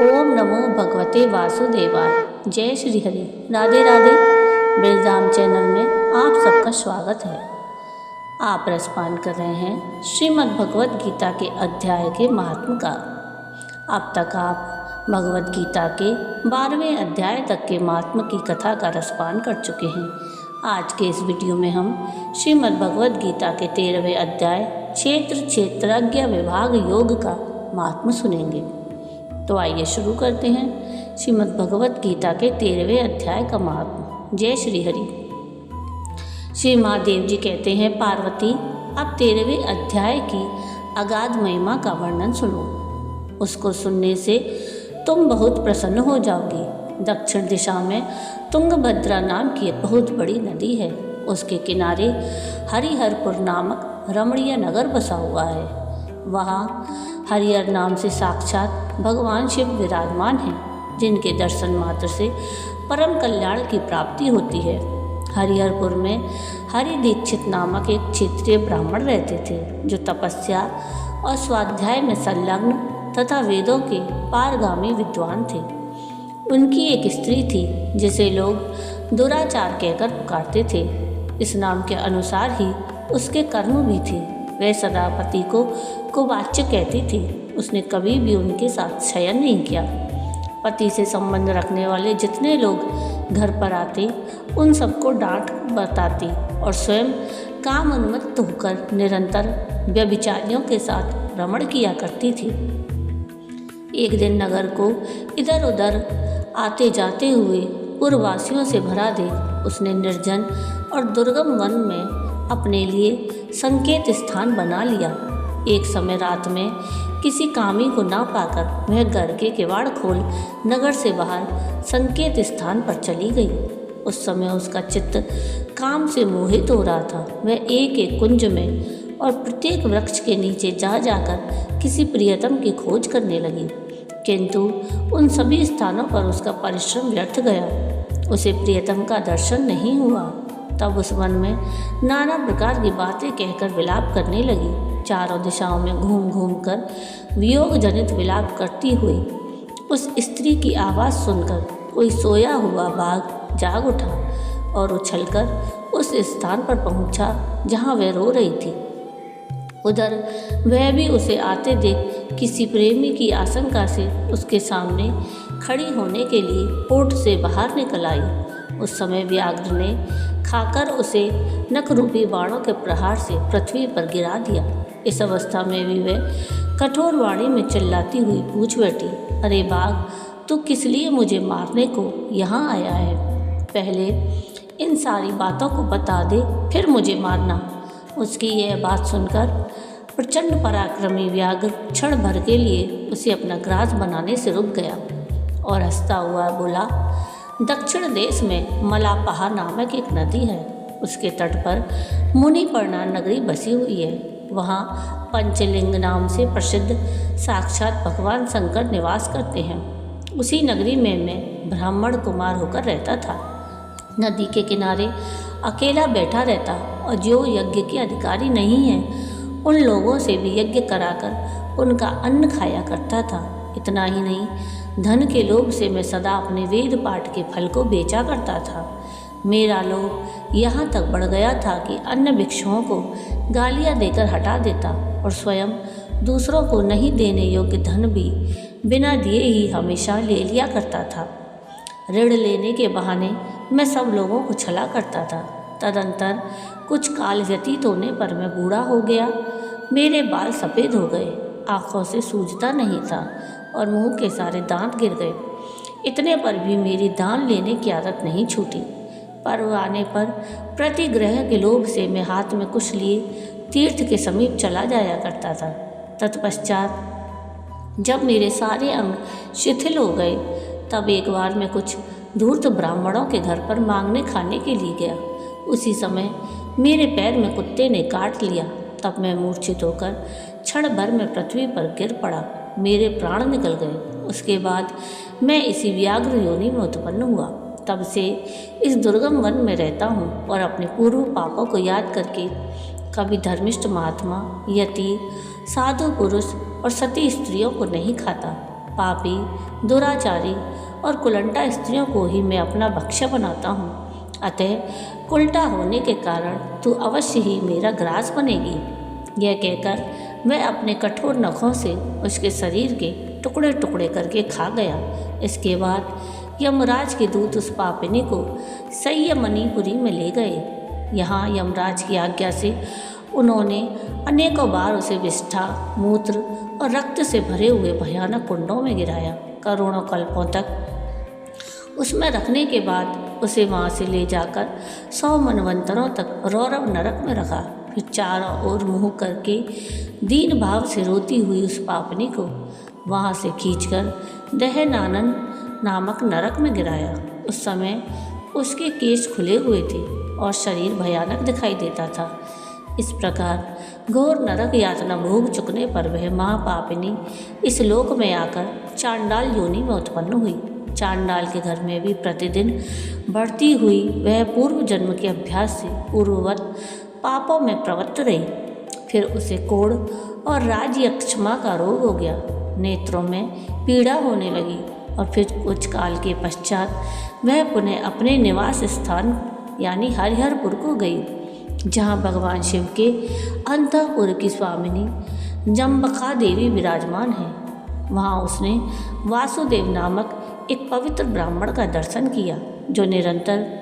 ओम नमो भगवते वासुदेवाय। जय श्री हरि। राधे राधे। ब्रजधाम चैनल में आप सबका स्वागत है। आप रसपान कर रहे हैं श्रीमद् भगवत गीता के अध्याय के महात्म का। अब तक आप भगवत गीता के 12वें अध्याय तक के महात्म की कथा का रसपान कर चुके हैं। आज के इस वीडियो में हम श्रीमद् भगवत गीता के 13वें अध्याय क्षेत्रज्ञ विभाग योग का महात्म सुनेंगे। तो आइए शुरू करते हैं श्रीमद् भगवत गीता के 13वें अध्याय का महात्म। जय श्री हरि। श्री महादेव जी कहते हैं, पार्वती अब 13वें अध्याय की अगाध महिमा का वर्णन सुनो। उसको सुनने से तुम बहुत प्रसन्न हो जाओगी। दक्षिण दिशा में तुंगभद्रा नाम की एक बहुत बड़ी नदी है। उसके किनारे हरिहरपुर नामक रमणीय नगर बसा हुआ है। वहाँ हरिहर नाम से साक्षात भगवान शिव विराजमान हैं, जिनके दर्शन मात्र से परम कल्याण की प्राप्ति होती है। हरिहरपुर में हरि दीक्षित नामक एक क्षेत्रीय ब्राह्मण रहते थे, जो तपस्या और स्वाध्याय में संलग्न तथा वेदों के पारगामी विद्वान थे। उनकी एक स्त्री थी, जिसे लोग दुराचार कहकर पुकारते थे। इस नाम के अनुसार ही उसके कर्म भी थे। वह सदा पति को कुवाच्य कहती थी। उसने कभी भी उनके साथ शयन नहीं किया। पति से संबंध रखने वाले जितने लोग घर पर आते, उन सबको डांट बताती और स्वयं काम उन्मत्त होकर निरंतर व्यभिचारियों के साथ भ्रमण किया करती थी। एक दिन नगर को इधर उधर आते जाते हुए पुरवासियों से भरा देख उसने निर्जन और दुर्गम वन में अपने लिए संकेत स्थान बना लिया। एक समय रात में किसी कामी को ना पाकर वह घर के किवाड़ खोल नगर से बाहर संकेत स्थान पर चली गई। उस समय उसका चित्त काम से मोहित हो रहा था। वह एक एक कुंज में और प्रत्येक वृक्ष के नीचे जा जाकर किसी प्रियतम की खोज करने लगी, किंतु उन सभी स्थानों पर उसका परिश्रम व्यर्थ गया। उसे प्रियतम का दर्शन नहीं हुआ। तब उस वन में नाना प्रकार की बातें कहकर विलाप करने लगी। चारों दिशाओं में घूम घूम कर वियोग जनित विलाप करती हुई उस स्त्री की आवाज़ सुनकर कोई सोया हुआ बाघ जाग उठा और उछलकर उस स्थान पर पहुंचा जहां वह रो रही थी। उधर वह भी उसे आते देख किसी प्रेमी की आशंका से उसके सामने खड़ी होने के लिए ओट से बाहर निकल आई। उस समय व्याघ्र ने खाकर उसे नखरूपी बाणों के प्रहार से पृथ्वी पर गिरा दिया। इस अवस्था में भी वह कठोर वाणी में चिल्लाती हुई पूछ बैठी, अरे बाघ, तू किस लिए मुझे मारने को यहाँ आया है? पहले इन सारी बातों को बता दे, फिर मुझे मारना। उसकी यह बात सुनकर प्रचंड पराक्रमी व्याघ्र क्षण भर के लिए उसे अपना ग्रास बनाने से रुक गया और हंसता हुआ बोला, दक्षिण देश में मलापहा नामक एक नदी है। उसके तट पर मुनिपर्णा नगरी बसी हुई है। वहाँ पंचलिंग नाम से प्रसिद्ध साक्षात भगवान शंकर निवास करते हैं। उसी नगरी में मैं ब्राह्मण कुमार होकर रहता था। नदी के किनारे अकेला बैठा रहता और जो यज्ञ के अधिकारी नहीं हैं, उन लोगों से भी यज्ञ कराकर उनका अन्न खाया करता था। इतना ही नहीं, धन के लोभ से मैं सदा अपने वेद पाठ के फल को बेचा करता था। मेरा लोभ यहाँ तक बढ़ गया था कि अन्य भिक्षुओं को गालियाँ देकर हटा देता और स्वयं दूसरों को नहीं देने योग्य धन भी बिना दिए ही हमेशा ले लिया करता था। ऋण लेने के बहाने मैं सब लोगों को छला करता था। तदंतर कुछ काल व्यतीत होने पर मैं बूढ़ा हो गया। मेरे बाल सफ़ेद हो गए, आँखों से सूझता नहीं था और मुंह के सारे दांत गिर गए। इतने पर भी मेरी दान लेने की आदत नहीं छूटी। पर्व आने पर प्रतिग्रह के लोभ से मैं हाथ में कुछ लिए तीर्थ के समीप चला जाया करता था। तत्पश्चात जब मेरे सारे अंग शिथिल हो गए, तब एक बार मैं कुछ धूर्त ब्राह्मणों के घर पर मांगने खाने के लिए गया। उसी समय मेरे पैर में कुत्ते ने काट लिया। तब मैं मूर्छित होकर क्षण भर में पृथ्वी पर गिर पड़ा। मेरे प्राण निकल गए। उसके बाद मैं इसी व्याघ्र योनि में उत्पन्न हुआ। तब से इस दुर्गम वन में रहता हूँ और अपने पूर्व पापों को याद करके कभी धर्मिष्ठ महात्मा, यति, साधु पुरुष और सती स्त्रियों को नहीं खाता। पापी, दुराचारी और कुलंटा स्त्रियों को ही मैं अपना भक्ष्य बनाता हूँ। अतः उल्टा होने के कारण तू अवश्य ही मेरा ग्रास बनेगी। यह कहकर वह अपने कठोर नखों से उसके शरीर के टुकड़े टुकड़े करके खा गया। इसके बाद यमराज के दूत उस पापिनी को संयमनीपुरी में ले गए। यहाँ यमराज की आज्ञा से उन्होंने अनेकों बार उसे विष्ठा, मूत्र और रक्त से भरे हुए भयानक कुंडों में गिराया। करोड़ों कल्पों तक उसमें रखने के बाद उसे वहाँ से ले जाकर 100 मनवंतरों तक रौरव नरक में रखा। फिर चारों ओर मुँह करके दीन भाव से रोती हुई उस पापनी को वहाँ से खींचकर दहनानन नामक नरक में गिराया। उस समय उसके केश खुले हुए थे और शरीर भयानक दिखाई देता था। इस प्रकार घोर नरक यातना भोग चुकने पर वह महापापिनी इस लोक में आकर चांडाल योनि में उत्पन्न हुई। चांडाल के घर में भी प्रतिदिन बढ़ती हुई वह पूर्व जन्म के अभ्यास से पूर्ववत पापों में प्रवृत्त रही। फिर उसे कोढ़ और राजयक्षमा का रोग हो गया। नेत्रों में पीड़ा होने लगी और फिर कुछ काल के पश्चात वह पुनः अपने निवास स्थान यानी हरिहरपुर को गई, जहाँ भगवान शिव के अंतःपुर की स्वामिनी जम्बका देवी विराजमान है। वहाँ उसने वासुदेव नामक एक पवित्र ब्राह्मण का दर्शन किया, जो निरंतर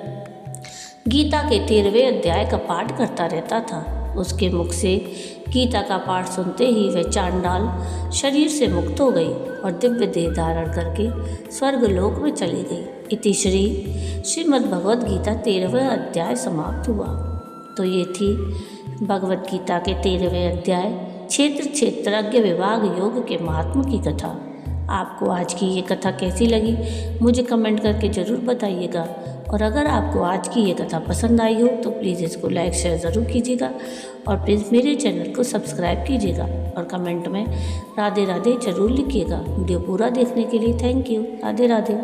गीता के 13वें अध्याय का पाठ करता रहता था। उसके मुख से गीता का पाठ सुनते ही वह चांडाल शरीर से मुक्त हो गई और दिव्य देह धारण करके स्वर्गलोक में चली गई। इति श्रीमद्भगवद गीता 13वां अध्याय समाप्त हुआ। तो ये थी भगवद गीता के 13वें अध्याय क्षेत्र क्षेत्रज्ञ विभाग योग के महात्म की कथा। आपको आज की ये कथा कैसी लगी मुझे कमेंट करके ज़रूर बताइएगा। और अगर आपको आज की ये कथा पसंद आई हो तो प्लीज़ इसको लाइक शेयर ज़रूर कीजिएगा और प्लीज़ मेरे चैनल को सब्सक्राइब कीजिएगा और कमेंट में राधे राधे ज़रूर लिखिएगा। वीडियो पूरा देखने के लिए थैंक यू। राधे राधे।